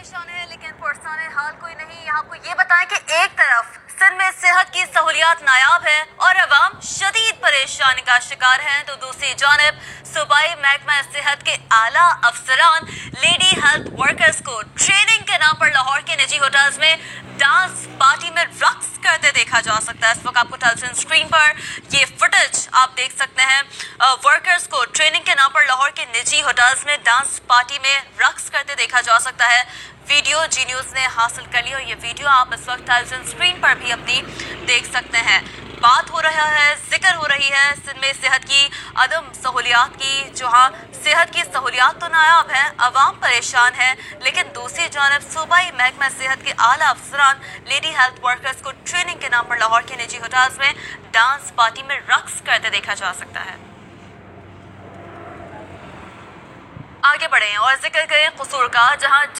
परेशान है, लेकिन पुरसान हाल कोई नहीं। आपको ये बताएं कि एक तरफ सिंध में सेहत की सहूलियात नायाब है और अवाम शदीद परेशानी का शिकार है, तो दूसरी जानब सूबाई महकमा सेहत के आला अफसरान लेडी हेल्थ वर्कर्स को ट्रेनिंग के नाम पर लाहौर के निजी होटल्स में डांस पार्टी में रक्स करते देखा जा सकता है। इस वक्त आपको टेलीविजन स्क्रीन पर ये फुटेज आप देख सकते हैं। वर्कर्स को ट्रेनिंग के नाम पर लाहौर के निजी होटल्स में डांस पार्टी में रक्स करते देखा जा सकता है। वीडियो जी न्यूज़ ने हासिल कर ली और ये वीडियो आप इस वक्त टेलीविजन स्क्रीन पर भी अपनी देख सकते हैं। बात हो रहा है, जिक्र हो रही है सिंध में सेहत की अदम सहूलियात की, जहाँ सेहत की सहूलियात तो नायाब हैं, अवाम परेशान है, लेकिन दूसरी जानब सूबाई महकमा सेहत के आला अफसरान लेडी हेल्थ वर्कर्स को ट्रेनिंग के नाम पर लाहौर के निजी होटल्स में डांस पार्टी में रक्स करते देखा जा सकता है। आगे बढ़ें और जिक्र करें कसूर का, जहाँ